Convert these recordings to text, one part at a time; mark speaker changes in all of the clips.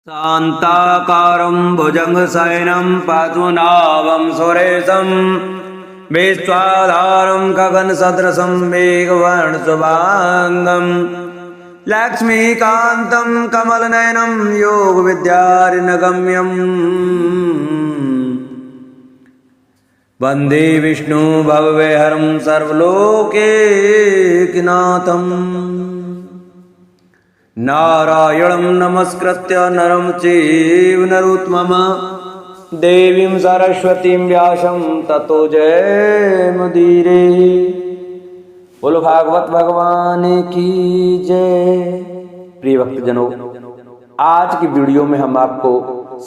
Speaker 1: शान्ताकारं भुजङ्गशयनं पद्मनाभं सुरेशं विश्वाधारं गगनसदृशं मेघवर्णशुभाङ्गं लक्ष्मीकान्तं कमलनयनं योगविद्यारिणगम्यं वन्दे विष्णु भवभयहरं सर्वलोकैकनाथम्। नारायणं नमस्कृत्य नरं चैव नरोत्तमं देवीं सरस्वतीं व्यासं ततो जयमुदीरये। बोलो भागवत भगवान की जय। प्रिय भक्तजनों, आज की वीडियो में हम आपको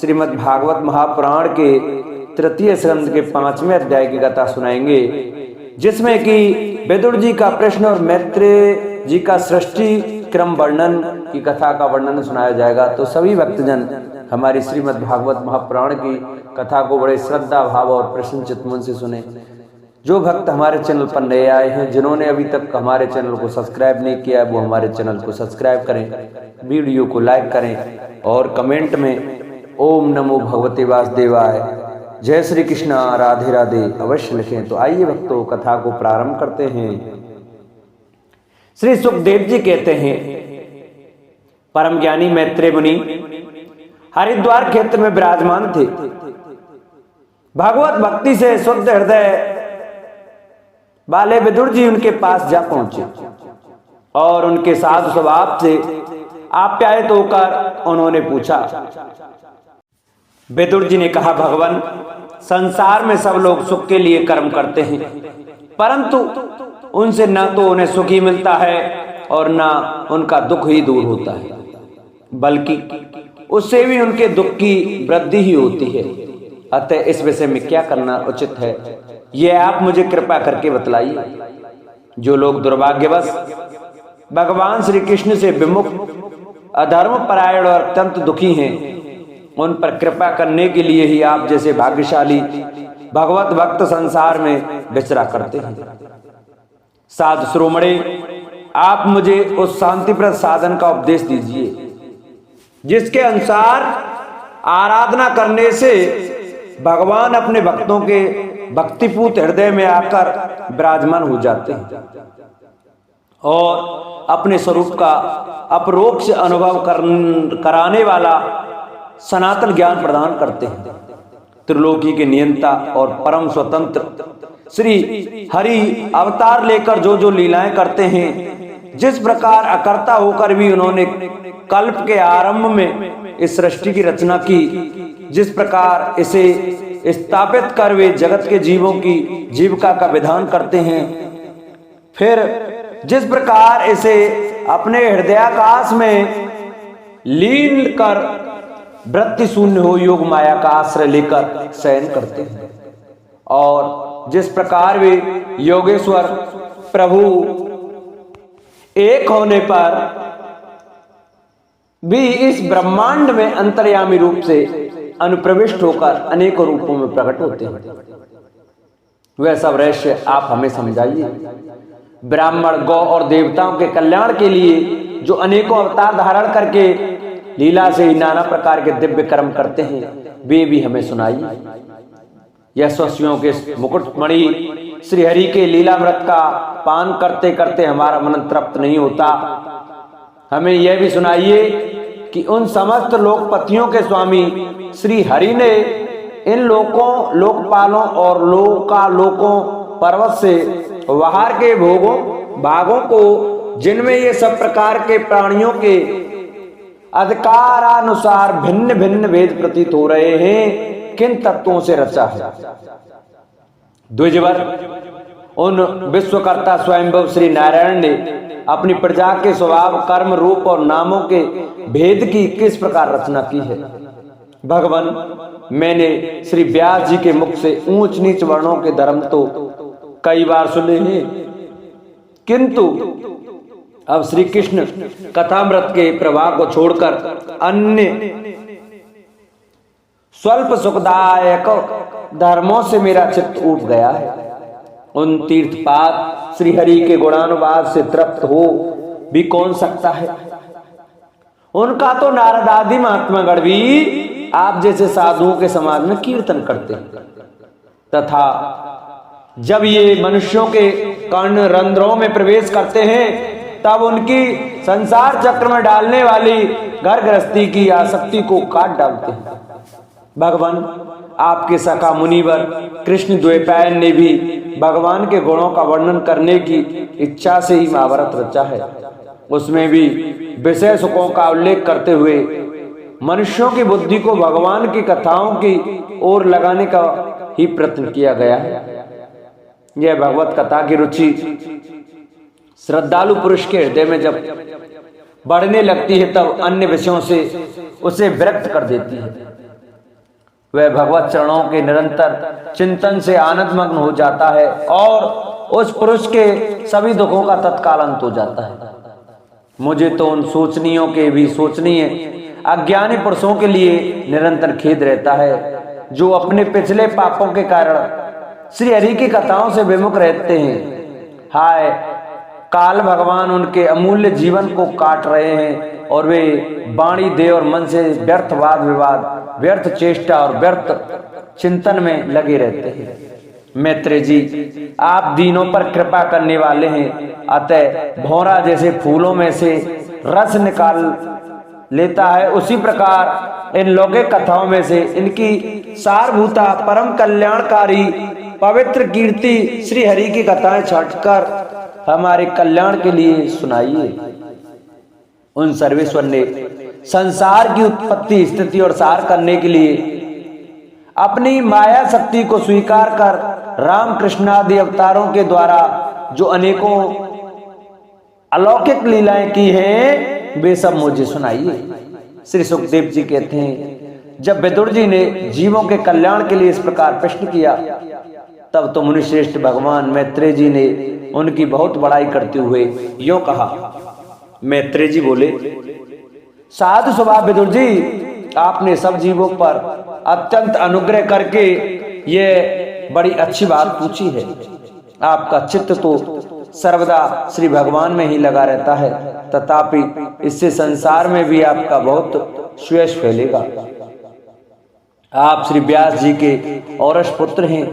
Speaker 1: श्रीमद् भागवत महापुराण के तृतीय स्कंद के 5वें अध्याय की कथा सुनाएंगे, जिसमें कि विदुर जी का प्रश्न और मैत्रेय जी का सृष्टि क्रम वर्णन की कथा का वर्णन सुनाया जाएगा। तो सभी भक्तजन हमारी श्रीमद् भागवत महापुराण की कथा को बड़े श्रद्धा भाव और प्रसन्नचित्त मन से सुने। जो भक्त हमारे चैनल पर नए आए हैं, जिन्होंने अभी तक हमारे चैनल को सब्सक्राइब नहीं किया, वो हमारे चैनल को सब्सक्राइब करें, वीडियो को लाइक करें और कमेंट में ओम नमो भगवते वासुदेवाय, जय श्री कृष्ण, राधे राधे अवश्य लिखें। तो आइए भक्तों, कथा को प्रारंभ करते हैं। श्री सुखदेव जी कहते हैं, परम ज्ञानी मैत्रेय मुनि हरिद्वार क्षेत्र में विराजमान थे। भगवत भक्ति से शुद्ध हृदय वाले विदुर जी उनके पास जा पहुंचे और उनके साधु स्वभाव से आप्यायित होकर उन्होंने पूछा। विदुर जी ने कहा, भगवान, संसार में सब लोग सुख के लिए कर्म करते हैं, परंतु उनसे न तो उन्हें सुख ही मिलता है और न उनका दुख ही दूर होता है, बल्कि उससे भी उनके दुख की वृद्धि ही होती है। अतः इस विषय में क्या करना उचित है, यह आप मुझे कृपा करके बतलाइए। जो लोग दुर्भाग्यवश भगवान श्री कृष्ण से विमुख, अधर्म परायण और अत्यंत दुखी हैं, उन पर कृपा करने के लिए ही आप जैसे भाग्यशाली भगवत भक्त संसार में विचरा करते हैं। साधु श्रोमणे, आप मुझे उस शांतिप्रद साधन का उपदेश दीजिए जिसके अनुसार आराधना करने से भगवान अपने भक्तों के भक्तिपूत हृदय में आकर विराजमान हो जाते हैं और अपने स्वरूप का अपरोक्ष अनुभव कराने वाला सनातन ज्ञान प्रदान करते हैं। त्रिलोकी के नियंता और परम स्वतंत्र श्री हरि अवतार लेकर जो जो लीलाएं करते हैं, जिस प्रकार अकर्ता होकर भी उन्होंने कल्प के आरंभ में इस सृष्टि की रचना की, जिस प्रकार इसे स्थापित कर वे जगत के जीवों की जीविका का विधान करते हैं, फिर जिस प्रकार इसे अपने हृदयाकाश में लीन कर वृत्ति शून्य हो योग माया का आश्रय लेकर शयन करते हैं, और जिस प्रकार वे योगेश्वर प्रभु एक होने पर भी इस ब्रह्मांड में अंतर्यामी रूप से अनुप्रविष्ट होकर अनेकों रूपों में प्रकट होते हैं, वह सब रहस्य आप हमें समझाइए। ब्राह्मण, गौ और देवताओं के कल्याण के लिए जो अनेकों अवतार धारण करके लीला से ही नाना प्रकार के दिव्य कर्म करते हैं, वे भी हमें सुनाइए। यशस्वियों के मुकुटमणि श्री हरि के लीलामृत का पान करते करते हमारा मन तृप्त नहीं होता। हमें यह भी सुनाइए कि उन समस्त लोकपतियों के स्वामी श्री हरि ने इन लोकों, लोकपालों और लोकालोकों पर्वत से बाहर के भागों को, जिनमें ये सब प्रकार के प्राणियों के अधिकारानुसार भिन्न भिन्न भेद प्रतीत हो रहे हैं, किन तत्वों से रचा है। द्विजवर, उन विश्वकर्ता स्वयंभव श्री नारायण ने अपनी प्रजा के स्वभाव, कर्म, रूप और नामों के भेद की किस प्रकार रचना की है। भगवान, मैंने श्री व्यास जी के मुख से ऊंच नीच वर्णों के धर्म तो कई बार सुने हैं, किंतु अब श्री कृष्ण कथामृत के प्रभाव को छोड़कर अन्य स्वल्प सुखदायक धर्मों से मेरा चित्त उठ गया है। उन तीर्थपाद श्री हरि के गुणानुवाद से तृप्त हो भी कौन सकता है। उनका तो नारद आदि महात्मागण भी आप जैसे साधुओं के समाज में कीर्तन करते हैं, तथा जब ये मनुष्यों के कर्ण रंध्रों में प्रवेश करते हैं तब उनकी संसार चक्र में डालने वाली घर गृहस्थी की आसक्ति को काट डालते हैं। भगवान आपके सखा मुनिवर कृष्ण द्वैपायन ने भी भगवान के गुणों का वर्णन करने की इच्छा से ही महाभारत रचा है। उसमें भी विषय सुखों का उल्लेख करते हुए मनुष्यों की बुद्धि को भगवान की कथाओं की ओर लगाने का ही प्रयत्न किया गया है। यह भगवत कथा की रुचि श्रद्धालु पुरुष के हृदय में जब बढ़ने लगती है तब अन्य विषयों से उसे विरक्त कर देती है। वह भगवत चरणों के निरंतर चिंतन से आनंद मग्न हो जाता है और उस पुरुष के सभी दुखों का तत्काल अंत हो जाता है। मुझे तो उन सोचनियों के भी सोचनीय अज्ञानी पुरुषों के लिए निरंतर खेद रहता है जो अपने पिछले पापों के कारण श्री हरि की कथाओं से विमुख रहते हैं। हाय, काल भगवान उनके अमूल्य जीवन को काट रहे हैं और वे वाणी देह और मन से व्यर्थ वाद विवाद, व्यर्थ चेष्टा और व्यर्थ चिंतन में लगे रहते हैं। मैत्रेय जी, आप दीनों पर कृपा करने वाले हैं, अतः भौरा जैसे फूलों में से रस निकाल लेता है, उसी प्रकार इन लौकिक कथाओं में से इनकी सारभूता परम कल्याणकारी पवित्र कीर्ति श्री हरि की कथाएं छांटकर हमारे कल्याण के लिए सुनाइए। उन सर्वेश्वर ने संसार की उत्पत्ति स्थिति और सार करने के लिए अपनी माया शक्ति को स्वीकार कर राम कृष्ण आदि अवतारों के द्वारा जो अनेकों अलौकिक लीलाएं की हैं वे सब मुझे सुनाइए। श्री सुखदेव जी कहते हैं, जब विदुर जी ने जीवों के कल्याण के लिए इस प्रकार प्रश्न किया तब तो मुनिश्रेष्ठ भगवान मैत्रेय जी ने उनकी बहुत बड़ाई करते हुए यूं कहा। मैत्रेय जी बोले, साधु स्वभाव विदुर जी, आपने सब जीवों पर अत्यंत अनुग्रह करके ये बड़ी अच्छी बात पूछी है। आपका चित्त तो सर्वदा श्री भगवान में ही लगा रहता है, तथापि इससे संसार में भी आपका बहुत सुयश फैलेगा। आप श्री व्यास जी के औरस पुत्र हैं,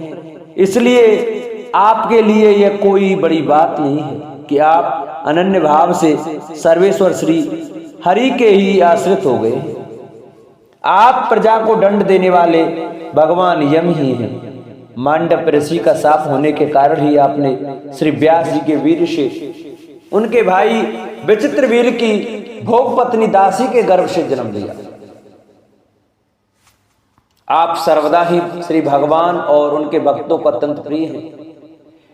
Speaker 1: इसलिए आपके लिए यह कोई बड़ी बात नहीं है कि आप अनन्य भाव से सर्वेश्वर श्री हरि के ही आश्रित हो गए। आप प्रजा को दंड देने वाले भगवान यम ही हैं। मांडव ऋषि का शाप होने के कारण ही आपने श्री व्यास जी के वीर से उनके भाई विचित्र वीर की भोग पत्नी दासी के गर्भ से जन्म लिया। आप सर्वदा ही श्री भगवान और उनके भक्तों को अत्यंत प्रिय हैं,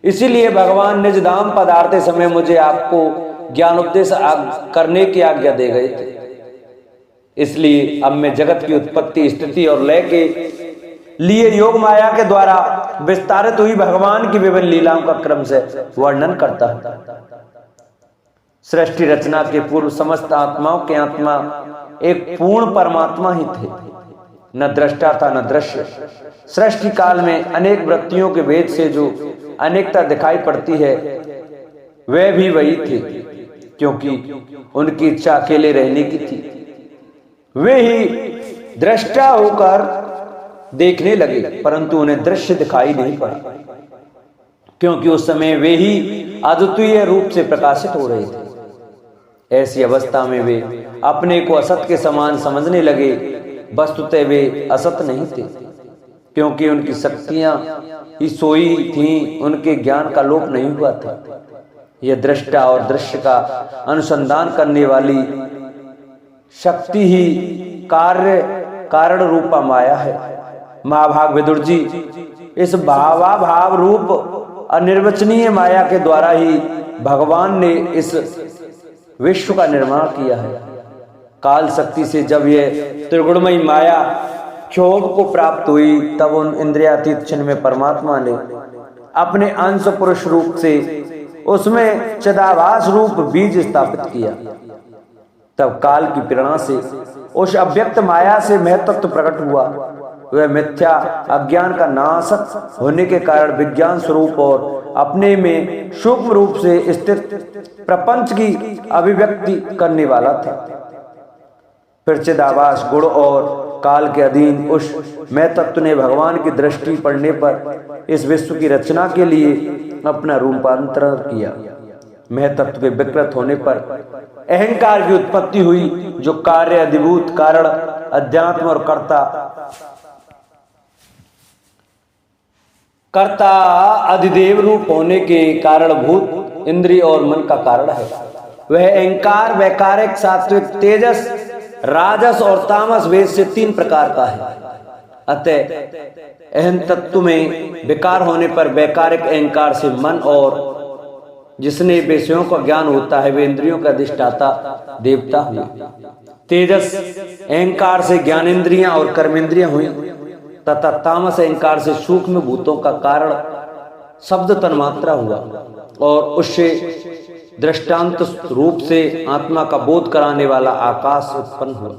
Speaker 1: इसीलिए भगवान निज धाम पधारते समय मुझे आपको ज्ञान उपदेश करने की आज्ञा दे गए थे। इसलिए अब मैं जगत की उत्पत्ति स्थिति और लय के लिए योग माया के द्वारा विस्तारित हुई भगवान की विभिन्न लीलाओं का क्रम से वर्णन करता हूं। सृष्टि रचना के पूर्व समस्त आत्माओं के आत्मा एक पूर्ण परमात्मा ही थे, न दृष्टा था न दृश्य। सृष्टि काल में अनेक वृत्तियों के भेद से जो अनेकता दिखाई पड़ती है वे भी वही थे, क्योंकि उनकी इच्छा अकेले रहने की थी। वे ही दृष्टा होकर देखने लगे, परंतु उन्हें दृश्य दिखाई नहीं पड़ा, क्योंकि उस समय वे ही अद्वितीय रूप से प्रकाशित हो रहे थे। ऐसी अवस्था में वे अपने को असत के समान समझने लगे। वस्तुतः वे असत नहीं थे, क्योंकि उनकी शक्तियां ही सोई थीं, उनके ज्ञान का लोप नहीं हुआ था। यह दृष्टा और दृश्य का अनुसंधान करने वाली शक्ति ही कारण रूपा माया है। महाभाग विदुर जी, इस भावाभाव रूप अनिर्वचनीय माया के द्वारा ही भगवान ने इस विश्व का निर्माण किया है। काल शक्ति से जब यह त्रिगुणमयी माया क्षोभ को प्राप्त हुई तब उन इंद्रियातीत क्षण में परमात्मा ने अपने अंश पुरुष रूप से उसमें चिदाभास रूप बीज स्थापित किया। तब काल की प्रेरणा से उस अव्यक्त माया से महत्त्व प्रकट हुआ। वह मिथ्या अज्ञान का नाशक होने के कारण विज्ञान स्वरूप और अपने में सूक्ष्म रूप से स्थित प्रपंच की अभिव्यक्ति करने वाला था। फिर चिदाभास गुण और काल के अधीन उस मैं तत्व ने भगवान की दृष्टि पड़ने पर इस विश्व की रचना के लिए अपना रूपांतरण किया। मैं तत्व के विकृत होने पर अहंकार की उत्पत्ति हुई, जो कार्य अधिभूत कारण अध्यात्म और कर्ता अधिदेव रूप होने के कारणभूत इंद्रिय और मन का कारण है। वह अहंकार वैकारिक, सात्विक, तेजस, राजस और तामस वेद से 3 प्रकार का है। अतः अहम तत्व में विकार होने पर वैकारिक अहंकार से मन और जिसने विषयों का ज्ञान होता है वे इंद्रियों का अधिष्ठाता देवता हुए। तेजस अहंकार से ज्ञानेंद्रियां और कर्मेंद्रियां हुई तथा तामस अहंकार से सूक्ष्म भूतों का कारण शब्द तन्मात्रा हुआ और उससे दृष्टांत रूप से आत्मा का बोध कराने वाला आकाश उत्पन्न हुआ।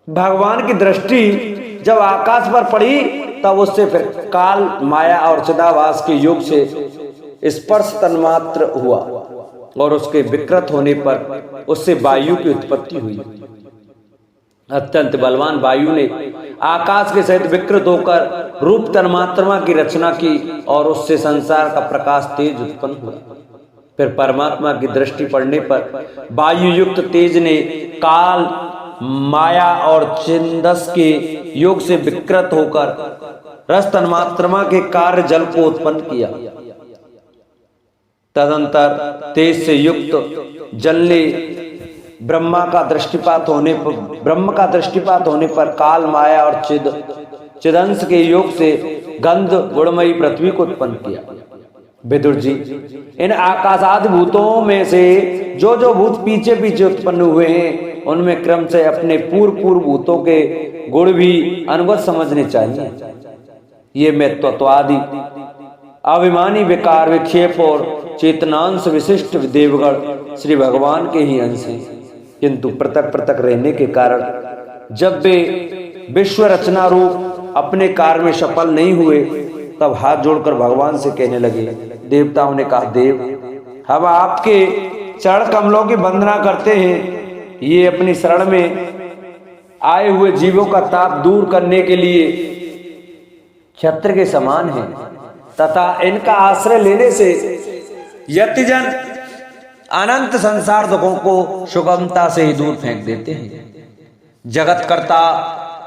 Speaker 1: भगवान की दृष्टि जब आकाश पर पड़ी तब उससे फिर काल, माया और चिदाभास के योग से स्पर्श तन्मात्र हुआ और उसके विकृत होने पर उससे वायु की उत्पत्ति हुई। अत्यंत बलवान वायु ने आकाश के सहित विकृत होकर रूप तन्मात्रा की रचना की और उससे संसार का प्रकाश तेज उत्पन्न हुआ। फिर परमात्मा की दृष्टि पड़ने पर वायु युक्त तेज ने काल, माया और छिंदस के योग से विकृत होकर रस तन्मात्रा के कार्य जल को उत्पन्न किया। तदंतर तेज से युक्त जल ने ब्रह्म का दृष्टिपात होने पर काल, माया और चिदंश के योग से गंध गुणमयी पृथ्वी को उत्पन्न किया। विदुर जी, इन आकाशादि भूतों में से जो जो भूत पीछे पीछे उत्पन्न हुए हैं उनमें क्रम से अपने पूर्व भूतों के गुण भी अनुगत समझने चाहिए। ये मैं तत्वादि अभिमानी विकार, विक्षेप और चेतनांश विशिष्ट देवगण श्री भगवान के ही अंश हैं, किंतु पृथक पृथक रहने के कारण जब वे विश्व रचना रूप अपने कार्य में सफल नहीं हुए तब हाथ जोड़कर भगवान से कहने लगे। देवताओं ने कहा, देव, हम आपके चरण कमलों की वंदना करते हैं। ये अपनी शरण में आए हुए जीवों का ताप दूर करने के लिए छत्र के समान है तथा इनका आश्रय लेने से यतिजन अनंत संसार दुखों को सुगमता से ही दूर फेंक देते हैं। जगत कर्ता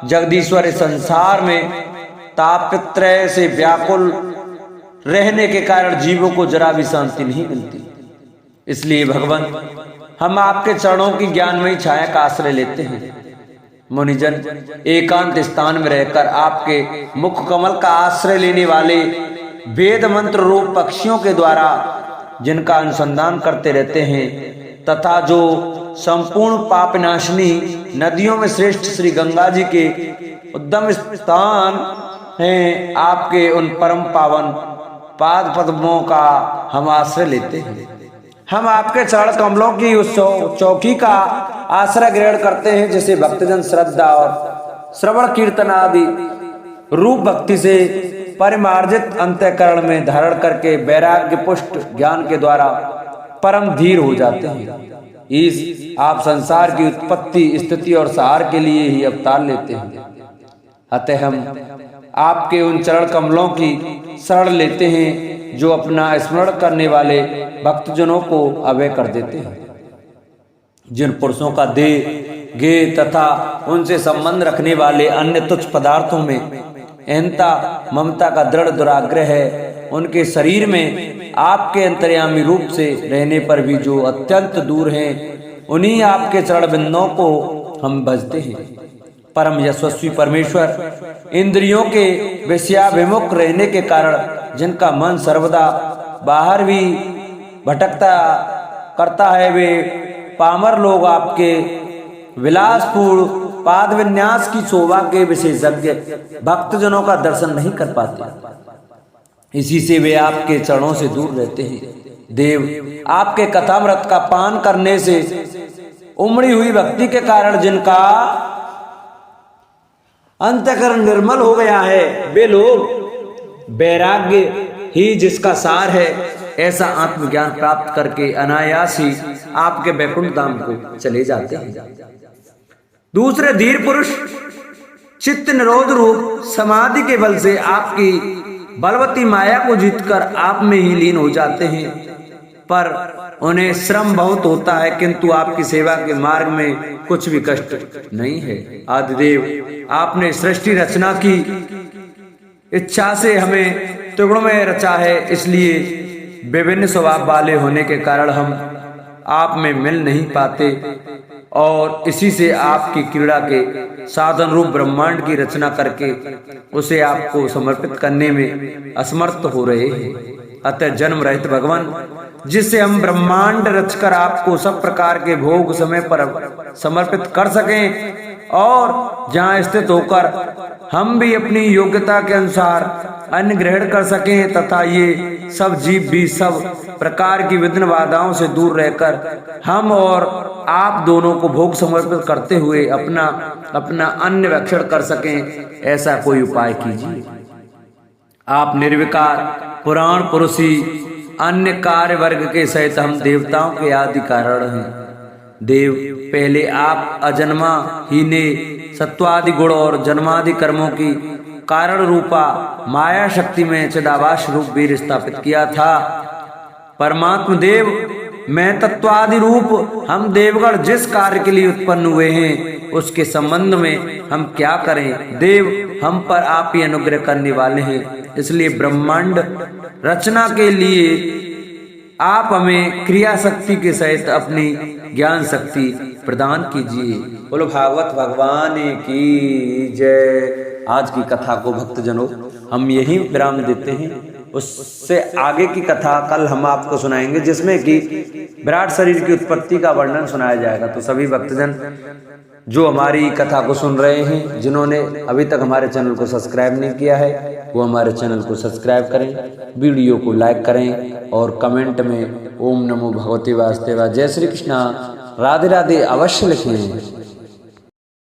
Speaker 1: जगदीश्वर इस संसार में तापत्रय से व्याकुल रहने के कारण जीवों को जरा भी शांति नहीं मिलती। इसलिए भगवान, हम आपके चरणों की ज्ञानमयी छाया का आश्रय लेते हैं। मुनिजन, एकांत स्थान में रहकर आपके मुख कमल का आश्रय लेने वाले वेद मंत्र रूप पक्षियों के द्वारा जिनका अनुसंधान करते रहते हैं तथा जो संपूर्ण पापनाशिनी नदियों में श्रेष्ठ श्री गंगा जी के उद्गम स्थान हैं, आपके उन परम पावन पाद पद्मों का हम आश्रय लेते हैं। हम आपके चरण कमलों की उस चौकी का आश्रय ग्रहण करते हैं जिसे भक्तजन श्रद्धा और श्रवण कीर्तन आदि रूप भक्ति से परिमार्जित अंतःकरण में धारण करके वैराग्य पुष्ट ज्ञान के द्वारा परम धीर हो जाते हैं। इस आप संसार की उत्पत्ति, स्थिति और सहार के लिए ही अवतार लेते हैं। अतः हम आपके उन चरण कमलों की शरण लेते हैं जो अपना स्मरण करने वाले भक्तजनों को अभय कर देते हैं। जिन पुरुषों का देह, गेह तथा उनसे संबंध रखने वाले अन्य तुच्छ पदार्थों में अहंता, ममता का दृढ़ दुराग्रह है, उनके शरीर में आपके अंतर्यामी रूप से रहने पर भी जो अत्यंत दूर हैं, उन्हीं आपके चरण बिंदों को हम भजते हैं। परम यशस्वी परमेश्वर इंद्रियों के विषयाभिमुख रहने के कारण जिनका मन सर्वदा बाहर भी भटकता करता है, वे पामर लोग आपके विलासपूर्ण पाद विन्यास की शोभा के विशेषज्ञ भक्तजनों का दर्शन नहीं कर पाते। इसी से वे आपके चरणों से दूर रहते हैं। देव, आपके कथामृत का पान करने से उमड़ी हुई भक्ति के कारण जिनका अंतःकरण निर्मल हो गया है, वे लोग वैराग्य ही जिसका सार है, ऐसा आत्मज्ञान प्राप्त करके अनायास ही आपके वैकुंठ धाम को चले जाते हैं। दूसरे धीर पुरुष चित्त निरोध रूप समाधि के बल से आपकी बलवती माया को जीतकर आप में ही लीन हो जाते हैं, पर उन्हें श्रम बहुत होता है, किंतु आपकी सेवा के मार्ग में कुछ भी कष्ट नहीं है। आदिदेव, आपने सृष्टि रचना की इच्छा से हमें टुकड़ों में रचा है, इसलिए विभिन्न स्वभाव वाले होने के कारण हम आप में मिल नहीं पाते और इसी से आपकी क्रीड़ा के साधन रूप ब्रह्मांड की रचना करके उसे आपको समर्पित करने में असमर्थ हो रहे हैं। अतः जन्म रहित भगवान, जिससे हम ब्रह्मांड रचकर आपको सब प्रकार के भोग समय पर समर्पित कर सकें और जहां स्थित होकर हम भी अपनी योग्यता के अनुसार अन्न ग्रहण कर सकें तथा ये सब जीव भी सब प्रकार की विघ्न बाधाओं से दूर रहकर हम और आप दोनों को भोग समर्पित करते हुए अपना अपना अन्न भक्षण कर सकें, ऐसा कोई उपाय कीजिए। आप निर्विकार पुराण पुरुषी अन्य कार्य वर्ग के सहित हम देवताओं के आदि कारण हैं। देव, पहले आप अजन्मा ही ने सत्वादि गुण और जन्मादि कर्मों की कारण रूपा माया शक्ति में चिदाभास रूप वीर स्थापित किया था। परमात्मा देव, मैं तत्वादि रूप हम देवगण जिस कार्य के लिए उत्पन्न हुए हैं उसके संबंध में हम क्या करें। देव, हम पर आप ही अनुग्रह करने वाले हैं, इसलिए ब्रह्मांड रचना के लिए आप हमें क्रिया शक्ति के सहित अपनी ज्ञान शक्ति प्रदान कीजिए। बोलो भागवत भगवान की जय। आज की कथा को भक्तजनों हम यही विराम देते हैं, उससे आगे की कथा कल हम आपको सुनाएंगे, जिसमें कि विराट शरीर की उत्पत्ति का वर्णन सुनाया जाएगा। तो सभी भक्तजन जो हमारी कथा को सुन रहे हैं, जिन्होंने अभी तक हमारे चैनल को सब्सक्राइब नहीं किया है, वो हमारे चैनल को सब्सक्राइब करें, वीडियो को लाइक करें और कमेंट में ओम नमो भगवते वासुदेवाय, जय श्री कृष्णा, राधे राधे अवश्य लिखें।